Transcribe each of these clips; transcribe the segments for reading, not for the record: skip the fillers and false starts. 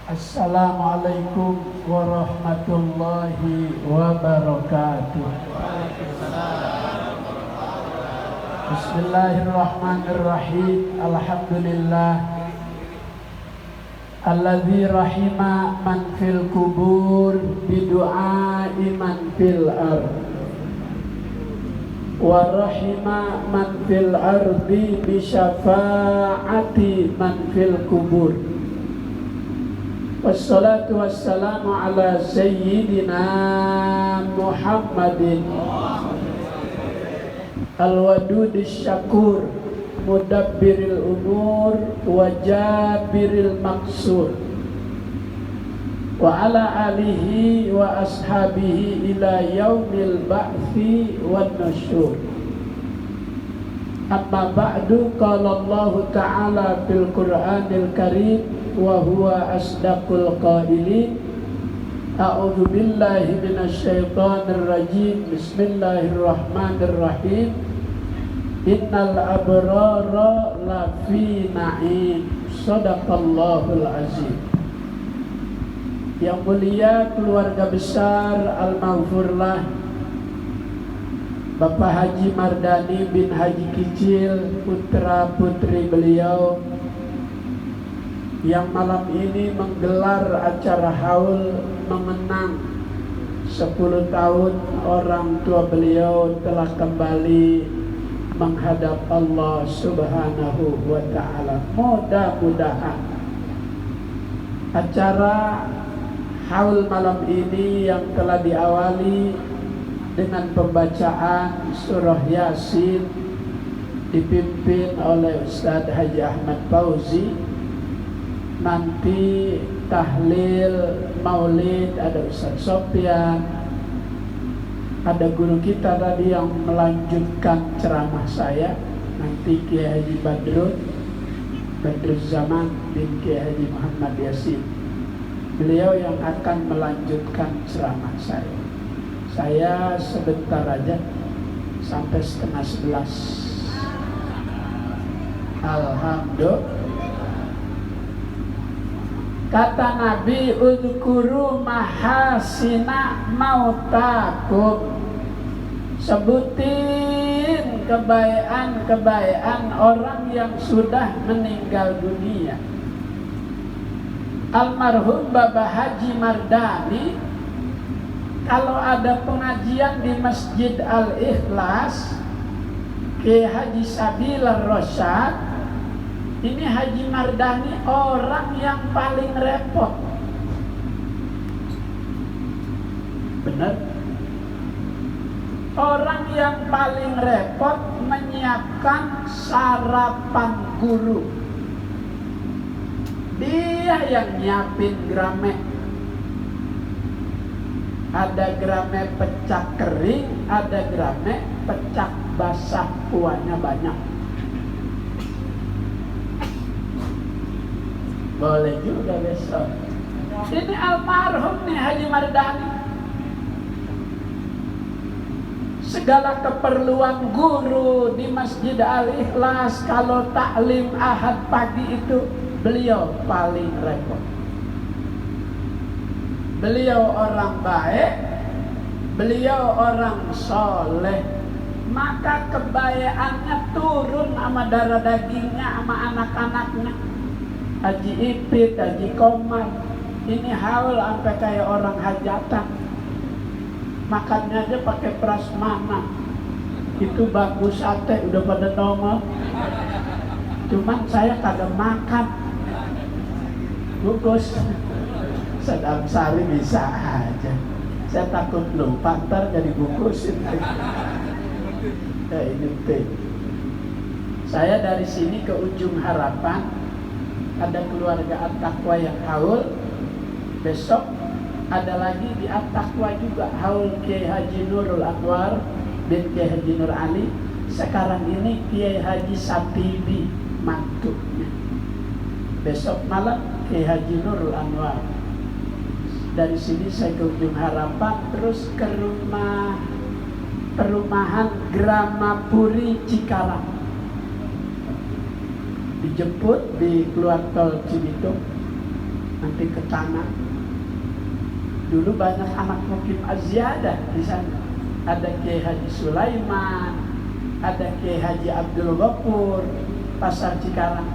Assalamualaikum warahmatullahi wabarakatuh. Bismillahirrahmanirrahim. Alhamdulillah alladzi rahima man fil kubur bidu'ai man fil ard wa rahima man fil ardi bi syafa'ati man fil kubur. Wassalatu wassalamu ala sayyidina Muhammadin al-wadudis syakur mudabbiril umur wa jabiril maksur wa ala alihi wa ashabihi ila yaumil ba'thi wan nusyur. Amma ba'du, qala Allah ta'ala fil Qur'anil Karim wa huwa asdaqul qailin. A'udzu billahi minasyaitonir rajim. Bismillahirrahmanirrahim. Innal abrara lafi na'im. Shadaqallahul azim. Yang mulia keluarga besar Al-Maghfurlah Bapak Haji Mardani bin Haji Kicil, putra putri beliau yang malam ini menggelar acara haul mengenang 10 tahun orang tua beliau telah kembali menghadap Allah Subhanahu wa ta'ala. Mudah-mudahan acara haul malam ini yang telah diawali dengan pembacaan surah Yasin dipimpin oleh Ustadz Haji Ahmad Fauzi, nanti tahlil maulid ada Ustadz Sofyan, ada guru kita tadi yang melanjutkan ceramah saya, nanti Kiai Haji Badruz Zaman bin Kiai Haji Muhammad Yasin, beliau yang akan melanjutkan ceramah saya. Saya sebentar aja sampai 10:30. Alhamdulillah. Kata Nabi, udhkuru mahasina mautakum. Sebutin kebaikan orang yang sudah meninggal dunia. Almarhum Bapak Haji Mardani, kalau ada pengajian di Masjid Al-Ikhlas ke Haji Sabil Ar-Rasyad, ini Haji Mardani orang yang paling repot. Benar? Orang yang paling repot menyiapkan sarapan guru. Dia yang nyiapin gramek. Ada gramek pecak kering, ada gramek pecak basah, kuahnya banyak. Boleh juga besok. Ini almarhum nih Haji Mardani. Segala keperluan guru di Masjid Al-Ikhlas, kalau taklim ahad pagi itu beliau paling repot. Beliau orang baik, beliau orang soleh, maka kebayaannya turun sama darah dagingnya, sama anak-anaknya. Haji Ipit, Haji Komar, ini haul sampai kayak orang hajatan. Makannya aja pakai prasmanan. Itu bagus sate, udah pada nongol. Cuman saya kagak makan. Bungkus. Sedang sari bisa aja. Saya takut lupa, ntar jadi bungkusin. Ini teh. Saya dari sini ke ujung harapan, ada keluarga At-Taqwa yang haul. Besok ada lagi di At-Taqwa juga haul Kiai Haji Nurul Anwar bin Kiai Haji Nur Ali. Sekarang ini Kiai Haji Satibi mantunya. Besok malam Kiai Haji Nurul Anwar. Dari sini saya ke ujung harapan, terus ke perumahan Gramapuri Cikarang. Dijemput di keluar tol Cibitung. nanti ke tanah. Dulu banyak anak mukim Az-Ziyadah di sana. Ada Kiai Haji Sulaiman, ada Kiai Haji Abdul Ghafur, Pasar Cikarang,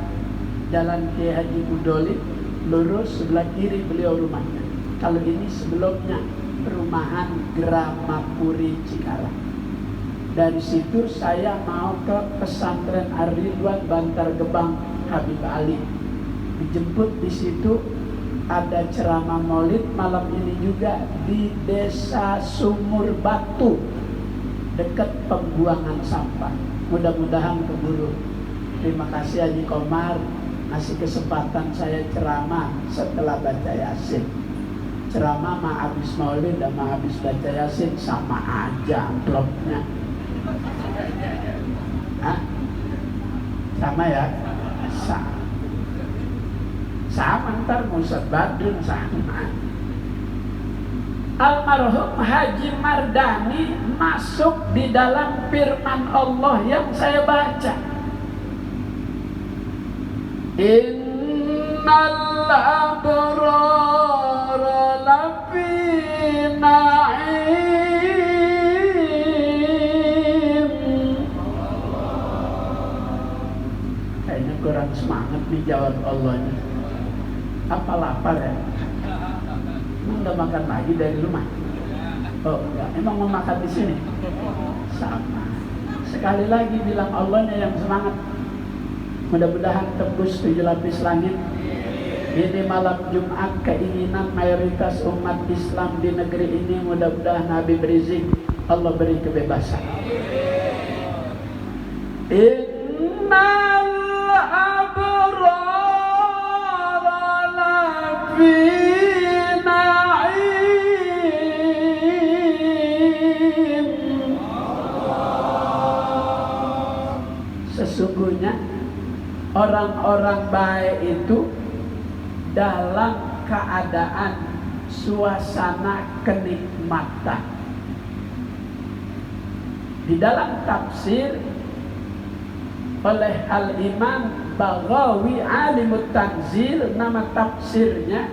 Jalan Kiai Haji Mudolib, lurus sebelah kiri beliau rumahnya. Kalau ini sebelumnya perumahan Gramapuri Cikarang. Dari situ saya mau ke pesantren Ar-Ridwan Bantar Gebang Habib Ali. Dijemput di situ, ada ceramah maulid malam ini juga di Desa Sumur Batu, dekat pembuangan sampah. Mudah-mudahan keburu. Terima kasih Haji Komar ngasih kesempatan saya ceramah setelah baca Yasin. Ceramah mah habis maulid sama habis baca Yasin sama aja amplopnya. Hah? Sama ya? Sama ntar Ustaz Badrun sama. Almarhum Haji Mardani masuk di dalam firman Allah yang saya baca. Innal abrara lafi na'im. Kayaknya kurang semangat nih jawab Allahnya. Apa lapar ya? Enggak makan lagi dari rumah? Oh enggak, emang mau makan di sini? Sama. Sekali lagi bilang Allahnya yang semangat. Mudah-mudahan tembus 7 lapis langit. Ini malam Jumat, keinginan mayoritas umat Islam di negeri ini, mudah-mudahan Habib Rizik Allah beri kebebasan. Innal abrara lafi na'im. Sesungguhnya orang-orang baik itu dalam keadaan suasana kenikmatan. Di dalam tafsir oleh Al-Imam Baghawi Alimut Tanzil, nama tafsirnya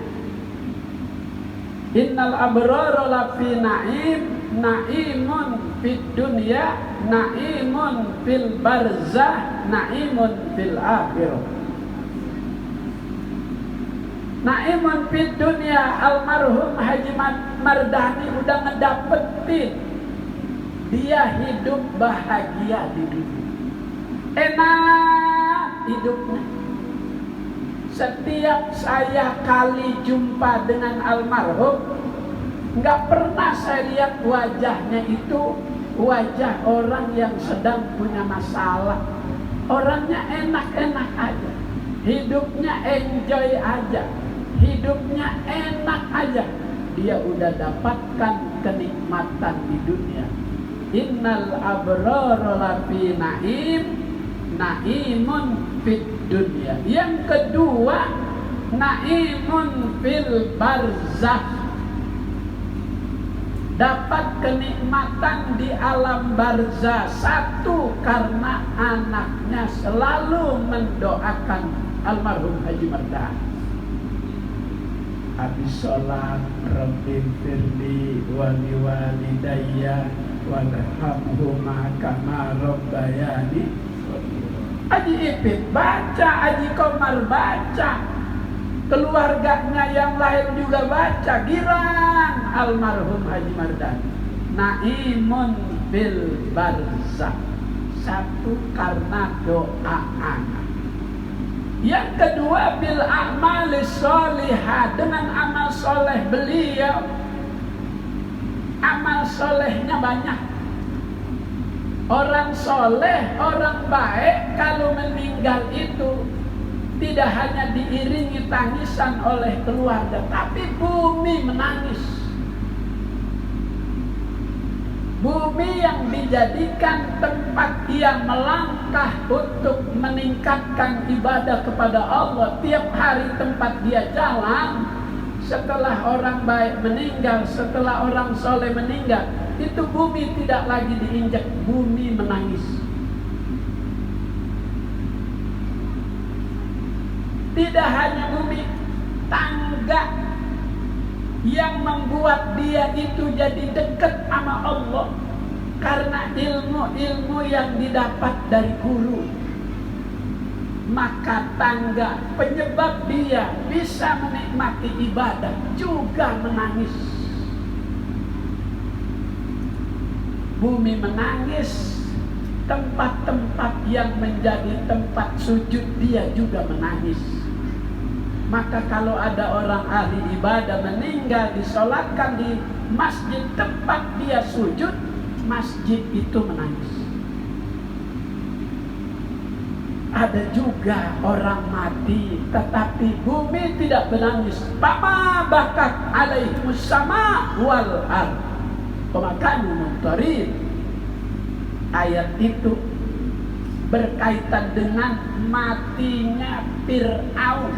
Innal abrara lafi na'im, na'imun fid dunya, na'imun fil barzah, na'imun fil akhirah. Na'imun fid dunya, almarhum Haji Mardani udah ngedapetin dia hidup bahagia di dunia. Enak hidupnya. Setiap saya kali jumpa dengan almarhum, nggak pernah saya lihat wajahnya itu wajah orang yang sedang punya masalah. Orangnya enak-enak aja, hidupnya enjoy aja, hidupnya enak aja. Dia udah dapatkan kenikmatan di dunia. Innal abrara lafi na'im, na'imun fid dunya. Yang kedua, na'imun fil barzakh. Dapat kenikmatan di alam barzah. Satu, karena anaknya selalu mendoakan almarhum Haji Mardani. Habis sholat, Rabbi firli wali walidayya warhamhuma kama rabbayani. Haji Ipit baca, Haji Komar baca, keluarganya yang lain juga baca. Girang almarhum Haji Mardani. Na'imun bil barzakh. Satu, karena doa anak. Yang kedua, bil a'malis sholihah, dengan amal soleh beliau. Amal solehnya banyak. Orang soleh, orang baik kalau meninggal itu tidak hanya diiringi tangisan oleh keluarga, tapi bumi menangis. Bumi yang dijadikan tempat ia melangkah untuk meningkatkan ibadah kepada Allah. Tiap hari tempat dia jalan. Setelah orang baik meninggal, setelah orang soleh meninggal, itu bumi tidak lagi diinjak, bumi menangis. Tidak hanya bumi, tangga tangga yang membuat dia itu jadi dekat sama Allah karena ilmu-ilmu yang didapat dari guru. Maka tangga penyebab dia bisa menikmati ibadah juga menangis. Bumi menangis, tempat-tempat yang menjadi tempat sujud dia juga menangis. Maka kalau ada orang ahli ibadah meninggal disolatkan di masjid tempat dia sujud, masjid itu menangis. Ada juga orang mati tetapi bumi tidak menangis. Fama bakat alaihimus sama wal ard wa kanu mumtarin. Ayat itu berkaitan dengan matinya Fir'aun.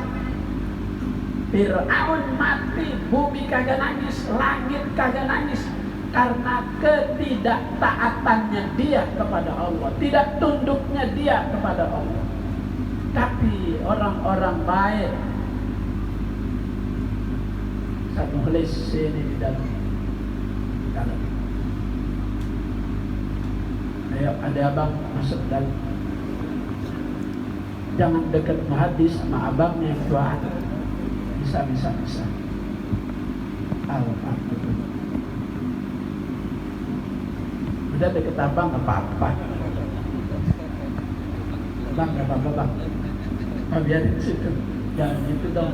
Fir'aun mati, bumi kagak nangis, langit kagak nangis, karena ketidaktaatannya dia kepada Allah, tidak tunduknya dia kepada Allah. Tapi orang-orang baik, satu tulis ini di dalam. Ayo, ada abang masuk dalam. Jangan dekat hadis sama abangnya yang tua. Bisa. Alhamdulillah. Udah deket abang gak apa-apa. Bang gak apa-apa bang. Biarin situ. Jangan gitu dong.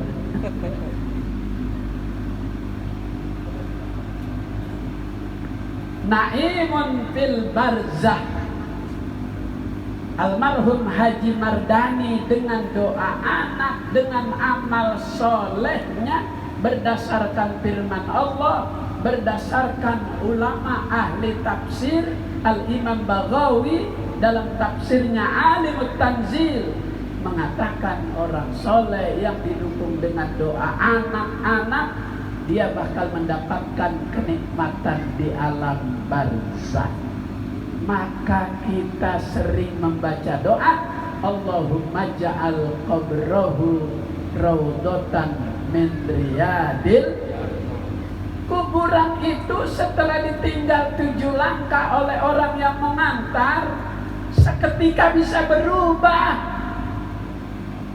Na'imun fil barzah. Almarhum Haji Mardani dengan doa anak, dengan amal solehnya, berdasarkan firman Allah, berdasarkan ulama ahli tafsir, Al-Imam Baghawi dalam tafsirnya Alimut Tanzil mengatakan orang soleh yang didukung dengan doa anak-anak, dia bakal mendapatkan kenikmatan di alam barzakh. Maka kita sering membaca doa, Allahumma ja'al qabrahu raudhatan min riyadil. Kuburan itu setelah ditinggal 7 langkah oleh orang yang mengantar, seketika bisa berubah.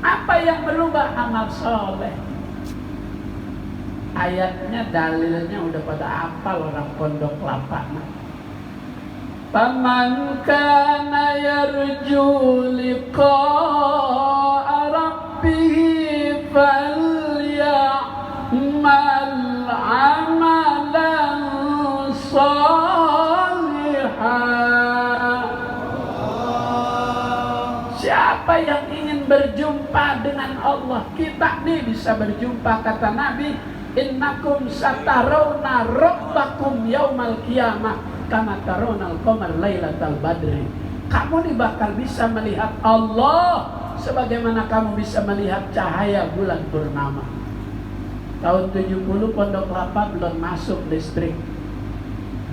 Apa yang berubah? Amal soleh. Ayatnya, dalilnya udah pada hafal orang Pondok Kelapa. Faman kana yarju liqa'a rabbih falyamal amalan shalihan. Siapa yang ingin berjumpa dengan Allah, kita nih bisa berjumpa, kata Nabi, innakum satarawna rabbakum yaumal qiyamah kama taronal qamar lailatal badri. Kamu nih bakal bisa melihat Allah sebagaimana kamu bisa melihat cahaya bulan purnama. Tahun 70 Pondok Kelapa belum masuk listrik,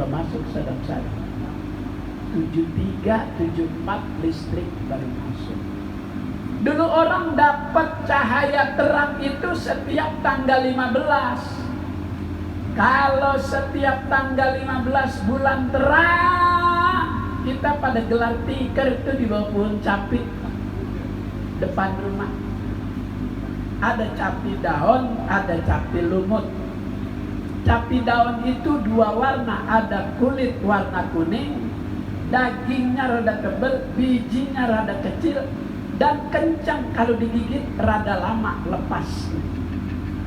belum masuk sadap-sadap. 73, 74 listrik baru masuk. Dulu orang dapat cahaya terang itu setiap tanggal 15. Kalau setiap tanggal 15 bulan terang, kita pada gelar tikar itu di bawah pohon capi depan rumah. Ada capi daun, ada capi lumut. Capi daun itu 2 warna, ada kulit warna kuning, dagingnya rada tebal, bijinya rada kecil, dan kencang kalau digigit, rada lama lepas.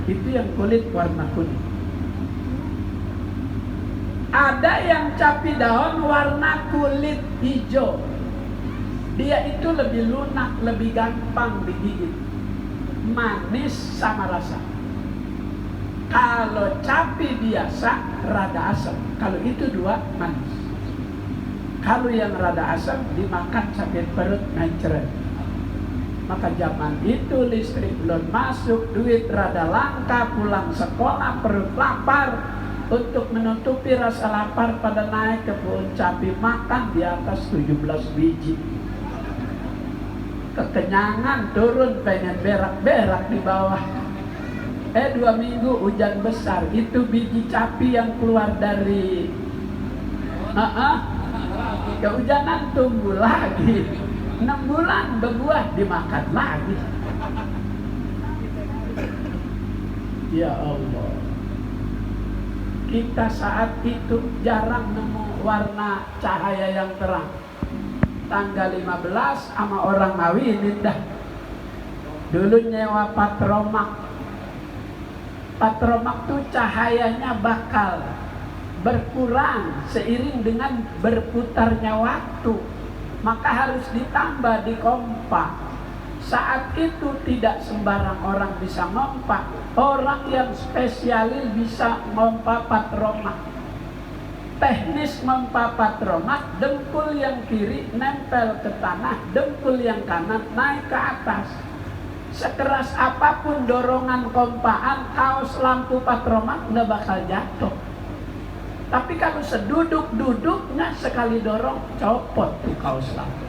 Itu yang kulit warna kuning. Ada yang capi daun warna kulit hijau. Dia itu lebih lunak, lebih gampang digigit, manis sama rasa. Kalau capi biasa rada asam, kalau itu 2 manis. Kalau yang rada asam dimakan sakit perut mencret. Maka zaman itu listrik belum masuk, duit rada langka, pulang sekolah perut lapar. Untuk menutupi rasa lapar pada naik ke pohon capi, makan di atas 17 biji. Kekenyangan turun, pengen berak-berak di bawah. 2 minggu hujan besar. Itu biji capi yang keluar dari kehujanan tumbuh lagi. 6 bulan berbuah dimakan lagi. Ya Allah, kita saat itu jarang nemu warna cahaya yang terang. Tanggal 15 sama orang ngawinin dah. Dulu nyewa patromak. Patromak tuh cahayanya bakal berkurang seiring dengan berputarnya waktu. Maka harus ditambah di kompak. Saat itu tidak sembarang orang bisa ngompak. Orang yang spesialis bisa ngompak patromak. Teknis ngompak patromak, dengkul yang kiri nempel ke tanah, dengkul yang kanan naik ke atas. Sekeras apapun dorongan kompaan, kaos lampu patromak nggak bakal jatuh. Tapi kalau seduduk-duduknya sekali dorong, copot tuh kaos lampu.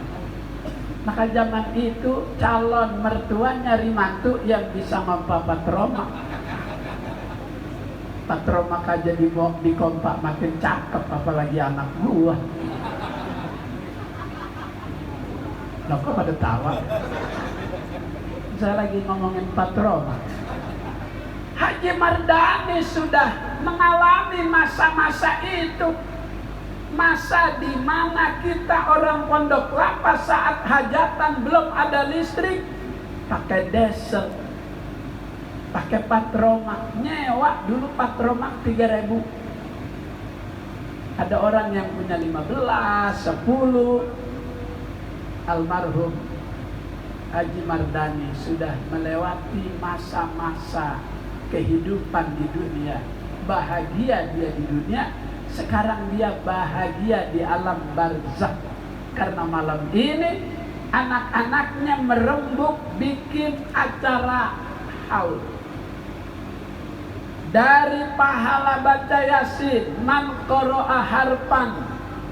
Maka zaman itu calon mertua nyari mantu yang bisa ngompak patromak. Patromak aja di kompak makin cakep, apalagi anak gua. Loh kok pada tawa? Saya lagi ngomongin patromak. Haji Mardani sudah mengalami masa-masa itu. Masa di mana kita orang Pondok Kelapa saat hajatan belum ada listrik, pakai diesel, pakai patromak, nyewa dulu patromak 3.000. Ada orang yang punya 15, 10. Almarhum Haji Mardani sudah melewati masa-masa kehidupan di dunia. Bahagia dia di dunia. Sekarang dia bahagia di alam barzakh. Karena malam ini anak-anaknya merembuk bikin acara haul. Dari pahala baca Yasin, man qara'a harfan,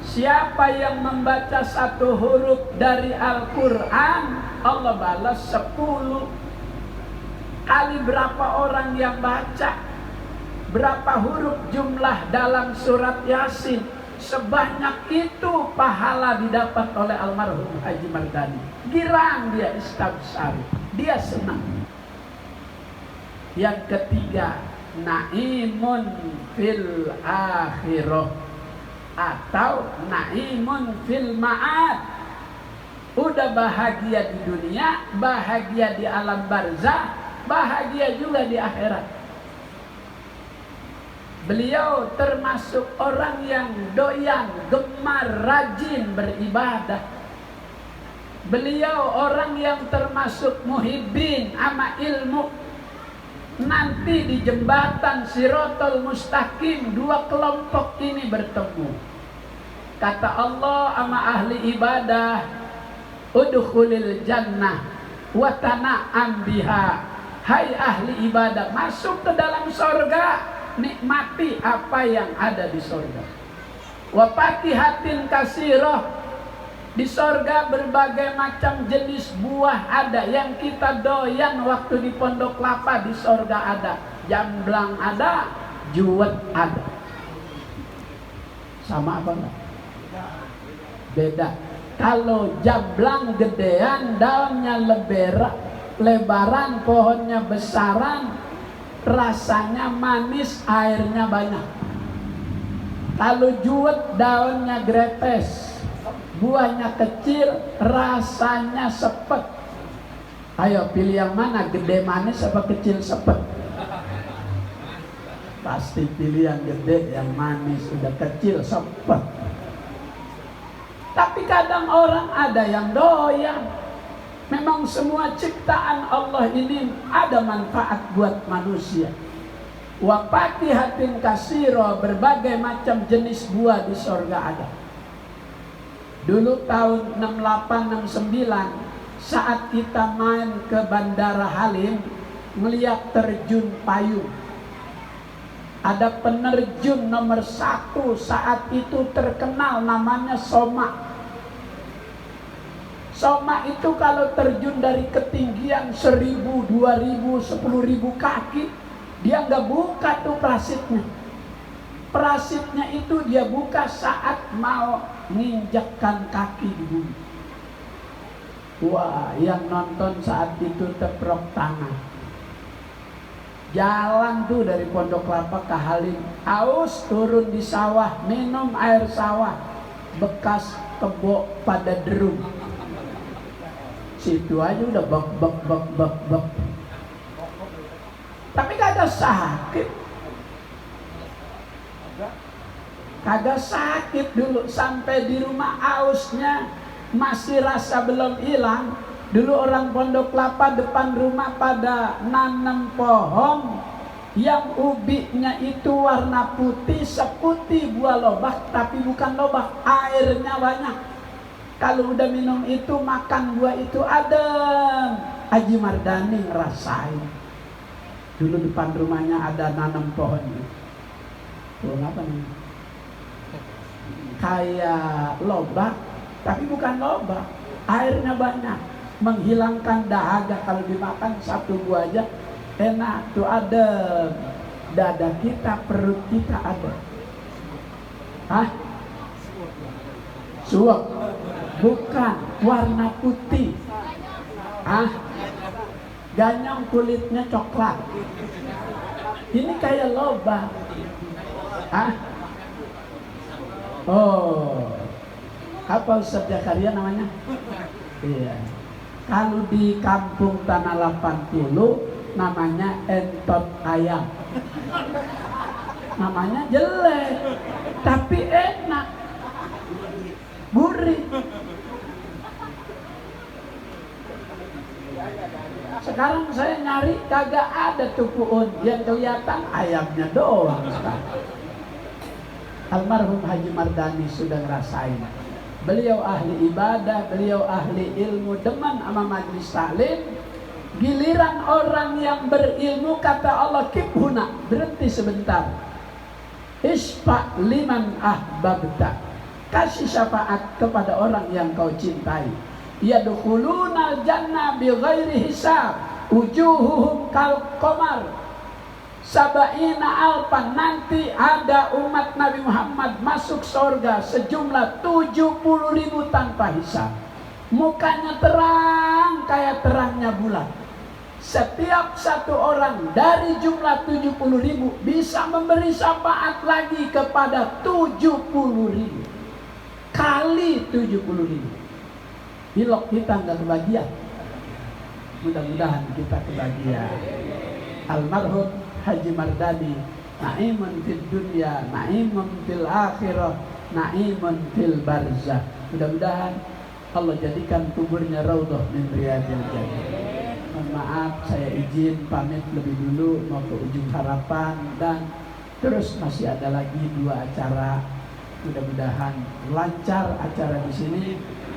siapa yang membaca 1 huruf dari Al-Quran, Allah balas 10 kali. Berapa orang yang baca, berapa huruf jumlah dalam surat Yasin, sebanyak itu pahala didapat oleh almarhum Haji Mardani. Girang dia, istabsari, dia senang. Yang ketiga, naimun fil akhirah atau naimun fil ma'ad. Udah bahagia di dunia, bahagia di alam barzakh, bahagia juga di akhirat. Beliau termasuk orang yang doyan, gemar, rajin beribadah. Beliau orang yang termasuk muhibbin ama ilmu. Nanti di jembatan Siratal Mustaqim 2 kelompok ini bertemu. Kata Allah ama ahli ibadah, udkhulil jannah wa tana'am biha. Hai ahli ibadah, masuk ke dalam surga, nikmati apa yang ada di surga. Wa fakihatin kasirah, di surga berbagai macam jenis buah ada. Yang kita doyan waktu di Pondok Kelapa, di surga ada. Jamblang ada, juwet ada. Sama apa enggak? Beda. Kalau jamblang gedean, daunnya lebaran, pohonnya besaran, rasanya manis, airnya banyak. Kalau juwet, daunnya grepes, buahnya kecil, rasanya sepet. Ayo pilih yang mana, gede manis apa kecil sepet? Pasti pilih yang gede, yang manis. Udah kecil sepet. Tapi kadang orang ada yang doyan. Memang semua ciptaan Allah ini ada manfaat buat manusia. Wa fakihatin kasiro, berbagai macam jenis buah di surga ada. Dulu tahun 68-69 saat kita main ke Bandara Halim, melihat terjun payung. Ada penerjun nomor 1 saat itu terkenal, namanya Soma. Soma itu kalau terjun dari ketinggian 1.000, 2.000, 10.000 kaki, Dia nggak buka tuh prasitnya. Prasitnya itu dia buka saat mau menginjakkan kaki di bumi. Wah, yang nonton saat itu teprok tangan. Jalan tuh dari Pondok Kelapa ke Halim, haus turun di sawah, minum air sawah, bekas kebo pada derum. Situ aja udah bek. Tapi kagak sakit. Kagak sakit dulu, sampai di rumah ausnya masih rasa belum hilang. Dulu orang Pondok Kelapa depan rumah pada nanam pohon yang ubinya itu warna putih, seputih buah lobak, tapi bukan lobak, airnya banyak. Kalau udah minum itu, makan buah itu adem. Haji Mardani ngerasain. Dulu depan rumahnya ada nanam pohon. Pohon apa nih? Kayak lobak, tapi bukan lobak, airnya banyak, menghilangkan dahaga. Kalau dimakan satu buah aja enak tuh, adem. Dada kita, perut kita ada. Hah? Suwak? Bukan, warna putih. Hah? Ganyong kulitnya coklat. Ini kayak lobak. Hah? Oh, apa Ustaz Zakaria namanya? Iya. Kalau di kampung Tanah 80 namanya entot ayam. Namanya jelek, tapi enak, gurih. Sekarang saya nyari kagak ada tuh puun, yang kelihatan ayamnya doang sekarang. Almarhum Haji Mardani sudah ngerasain. Beliau ahli ibadah, beliau ahli ilmu, demen sama majlis taklim. Giliran orang yang berilmu, kata Allah, kibhuna, berhenti sebentar. Isfa liman ahbabta, kasih syafaat kepada orang yang kau cintai. Yadkhulunal jannah bighairi hisab, wujuhuhum kal qamar. Sabaina alpan, nanti ada umat Nabi Muhammad masuk surga sejumlah 70.000 tanpa hisab. Mukanya terang kayak terangnya bulan. Setiap satu orang dari jumlah 70.000 bisa memberi syafaat lagi kepada 70.000 kali 70.000. Ilok kita nggak kebagian. Mudah-mudahan kita kebagian. Almarhum Haji Mardani, na'imun fil dunya, na'imun fil akhirah, na'imun fil barzah. Mudah-mudahan Allah jadikan kuburnya raudhah min riyadil jannah. Mohon maaf, saya izin pamit lebih dulu, mau ke Ujung Harapan, dan terus masih ada lagi 2 acara. Mudah-mudahan lancar acara di sini.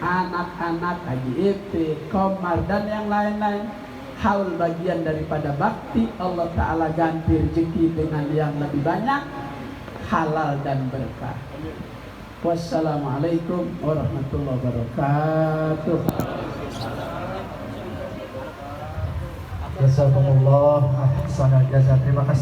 Anak-anak Haji Ipti, Komar, dan yang lain-lain. Haul bagian daripada bakti, Allah Ta'ala ganti rezeki dengan yang lebih banyak, halal dan berkah. Wassalamualaikum warahmatullahi wabarakatuh. Jazakumullah ahsanal jazaa. Terima kasih.